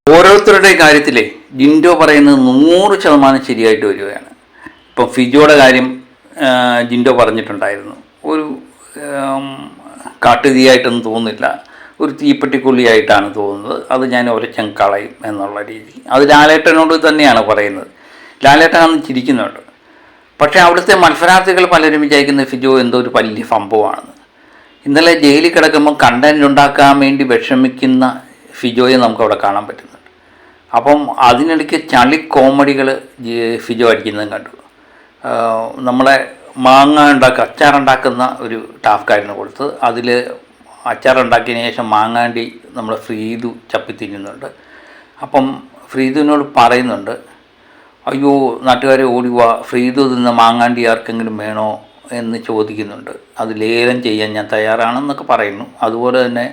ഓരോരുത്തരുടെ കാര്യത്തിലെ ജിൻഡോ പറയുന്നത് 100% ശരിയായിട്ട് വരികയാണ്. ഇപ്പം ഫിജോയുടെ കാര്യം ജിൻഡോ പറഞ്ഞിട്ടുണ്ടായിരുന്നു. ഒരു കാട്ടുതീയായിട്ടൊന്നും തോന്നുന്നില്ല, ഒരു തീപ്പെട്ടിക്കൊള്ളിയായിട്ടാണ് തോന്നുന്നത്, അത് ഞാൻ ഒരച്ചം കളയും എന്നുള്ള രീതി. അത് ലാലേട്ടനോട് തന്നെയാണ് പറയുന്നത്. ലാലേട്ടൻ അന്ന് ചിരിക്കുന്നുണ്ട്. പക്ഷേ അവിടുത്തെ മത്സരാർത്ഥികൾ പലരും വിചാരിക്കുന്ന ഫിജോ എന്തോ ഒരു വലിയ സംഭവമാണെന്ന്. ഇന്നലെ ജയിലിൽ കിടക്കുമ്പോൾ കണ്ടന്റ് ഉണ്ടാക്കാൻ വേണ്ടി വിഷമിക്കുന്ന ഫിജോയെ നമുക്കവിടെ കാണാൻ പറ്റുന്നുണ്ട്. അപ്പം അതിനിടയ്ക്ക് ചളി കോമഡികൾ ഫിജോ അടിക്കുന്നതും കണ്ടു. നമ്മളെ അച്ചാറുണ്ടാക്കുന്ന ഒരു ടാസ്ക്കായിരുന്നു കൊടുത്ത്. അതിൽ അച്ചാറുണ്ടാക്കിയതിന് ശേഷം മാങ്ങാണ്ടി നമ്മൾ ഫ്രീദു ചപ്പി തിന്നുന്നുണ്ട്. അപ്പം ഫ്രീദുവിനോട് പറയുന്നുണ്ട്, അയ്യോ നാട്ടുകാരെ ഓടിവാ, ഫ്രീദു തിന്ന മാങ്ങാണ്ടി ആർക്കെങ്കിലും വേണോ എന്ന് ചോദിക്കുന്നുണ്ട്. അത് ലേലം ചെയ്യാൻ ഞാൻ തയ്യാറാണെന്നൊക്കെ പറയുന്നു. അതുപോലെ തന്നെ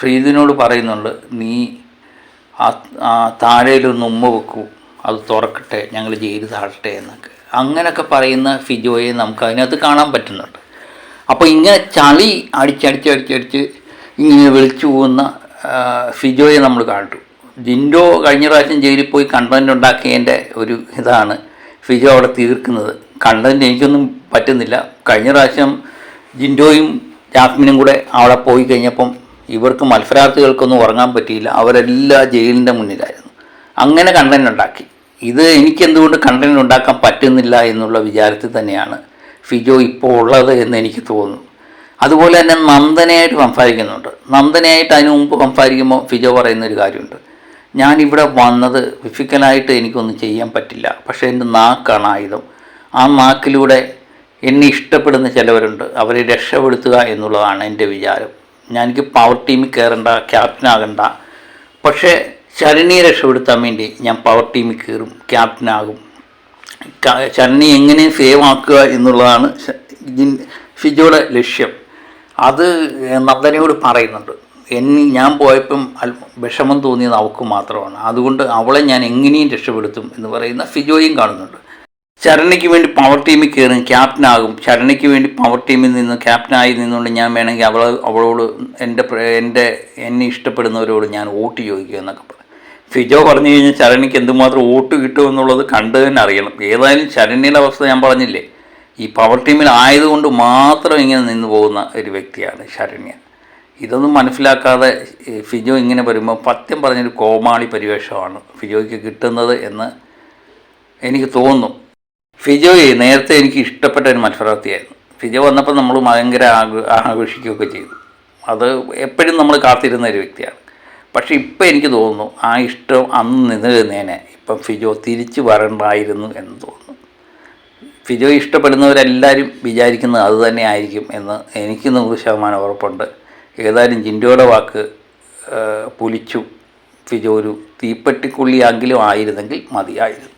ഫ്രീദിനോട് പറയുന്നുണ്ട്, നീ താഴേലൊന്ന് ഉമ്മ വെക്കൂ, അത് തുറക്കട്ടെ, ഞങ്ങൾ ജയില് താഴട്ടെ എന്നൊക്കെ. അങ്ങനെയൊക്കെ പറയുന്ന ഫിജോയെ നമുക്ക് അതിനകത്ത് കാണാൻ പറ്റുന്നുണ്ട്. അപ്പോൾ ഇങ്ങനെ ചളി അടിച്ചടിച്ച് ഇങ്ങനെ വിളിച്ചു പോകുന്ന ഫിജോയെ നമ്മൾ കണ്ടു. ജിൻഡോ കഴിഞ്ഞ പ്രാവശ്യം ജയിലിൽ പോയി കണ്ടന്റ് ഉണ്ടാക്കിയതിൻ്റെ ഒരു ഇതാണ് ഫിജോ അവിടെ തീർക്കുന്നത്. കണ്ടന്റ് എനിക്കൊന്നും പറ്റുന്നില്ല. കഴിഞ്ഞ പ്രാവശ്യം ജിൻഡോയും ജാസ്മിനും കൂടെ അവിടെ പോയി കഴിഞ്ഞപ്പം ഇവർക്ക് മത്സരാർത്ഥികൾക്കൊന്നും ഉറങ്ങാൻ പറ്റിയില്ല. അവരെല്ലാം ജയിലിൻ്റെ മുന്നിലായിരുന്നു. അങ്ങനെ കണ്ടന്റ് ഉണ്ടാക്കി. ഇത് എനിക്കെന്തുകൊണ്ട് കണ്ടന്റ് ഉണ്ടാക്കാൻ പറ്റുന്നില്ല എന്നുള്ള വിചാരത്തിൽ തന്നെയാണ് ഫിജോ ഇപ്പോൾ ഉള്ളത് എന്ന് എനിക്ക് തോന്നുന്നു. അതുപോലെ തന്നെ നന്ദനയായിട്ട് സംസാരിക്കുന്നുണ്ട്. നന്ദനയായിട്ട് അതിന് മുമ്പ് സംസാരിക്കുമ്പോൾ ഫിജോ പറയുന്നൊരു കാര്യമുണ്ട്, ഞാനിവിടെ വന്നത് ഫിസിക്കലായിട്ട് എനിക്കൊന്നും ചെയ്യാൻ പറ്റില്ല, പക്ഷേ എൻ്റെ നാക്കാണ് ആയുധം. ആ നാക്കിലൂടെ എന്നെ ഇഷ്ടപ്പെടുന്ന ചിലവരുണ്ട്, അവരെ രക്ഷപ്പെടുത്തുക എന്നുള്ളതാണ് എൻ്റെ വിചാരം. എനിക്ക് പവർ ടീമിൽ കയറണ്ട, ക്യാപ്റ്റനാകണ്ട, പക്ഷേ ശരണിയെ രക്ഷപ്പെടുത്താൻ വേണ്ടി ഞാൻ പവർ ടീമിൽ കയറും, ക്യാപ്റ്റനാകും. ശരണി എങ്ങനെ സേവ് ആക്കുക എന്നുള്ളതാണ് ഫിജോയുടെ ലക്ഷ്യം. അത് നന്ദനയോട് പറയുന്നുണ്ട്. ഞാൻ പോയപ്പം വിഷമം തോന്നിയത് അവൾക്ക് മാത്രമാണ്, അതുകൊണ്ട് അവളെ ഞാൻ എങ്ങനെയും രക്ഷപ്പെടുത്തും എന്ന് പറയുന്ന ഫിജോയും കാണുന്നുണ്ട്. ശരണിക്ക് വേണ്ടി പവർ ടീമിൽ കയറും, ക്യാപ്റ്റനാകും. ശരണിക്ക് വേണ്ടി പവർ ടീമിൽ നിന്ന് ക്യാപ്റ്റനായി നിന്നുകൊണ്ട് ഞാൻ വേണമെങ്കിൽ അവളോട് എന്നെ ഇഷ്ടപ്പെടുന്നവരോട് ഞാൻ വോട്ട് ചോദിക്കുക എന്നൊക്കെ പറയും. ഫിജോ പറഞ്ഞു കഴിഞ്ഞാൽ ശരണിക്ക് എന്തുമാത്രം വോട്ട് കിട്ടുമെന്നുള്ളത് കണ്ടു തന്നെ അറിയണം. ഏതായാലും ശരണ്യയുടെ അവസ്ഥ ഞാൻ പറഞ്ഞില്ലേ, ഈ പവർ ടീമിൽ ആയതുകൊണ്ട് മാത്രം ഇങ്ങനെ നിന്ന് പോകുന്ന ഒരു വ്യക്തിയാണ് ശരണ്യ. ഇതൊന്നും മനസ്സിലാക്കാതെ ഫിജോ ഇങ്ങനെ വരുമ്പോൾ സത്യം പറഞ്ഞൊരു കോമാളി പരിവേഷമാണ് ഫിജോയ്ക്ക് കിട്ടുന്നത് എന്ന് എനിക്ക് തോന്നുന്നു. ഫിജോയെ നേരത്തെ എനിക്ക് ഇഷ്ടപ്പെട്ട ഒരു മത്സരാർത്ഥിയായിരുന്നു. ഫിജോ വന്നപ്പോൾ നമ്മൾ ഭയങ്കര ആഘോഷിക്കുകയൊക്കെ ചെയ്തു. അത് എപ്പോഴും നമ്മൾ കാത്തിരുന്ന ഒരു വ്യക്തിയാണ്. പക്ഷേ ഇപ്പം എനിക്ക് തോന്നുന്നു ആ ഇഷ്ടം അന്ന് നിന്നിരുന്നേനെ ഇപ്പം ഫിജോ തിരിച്ചു വരണ്ടായിരുന്നു എന്ന് തോന്നുന്നു. ഫിജോ ഇഷ്ടപ്പെടുന്നവരെല്ലാവരും വിചാരിക്കുന്നത് അത് തന്നെ ആയിരിക്കും എന്ന് എനിക്ക് 100% ഉറപ്പുണ്ട്. ഏതായാലും ജിൻഡോയുടെ വാക്ക് പൊലിച്ചു. ഫിജോ ഒരു തീപ്പെട്ടിക്കുള്ളിയെങ്കിലും ആയിരുന്നെങ്കിൽ മതിയായിരുന്നു.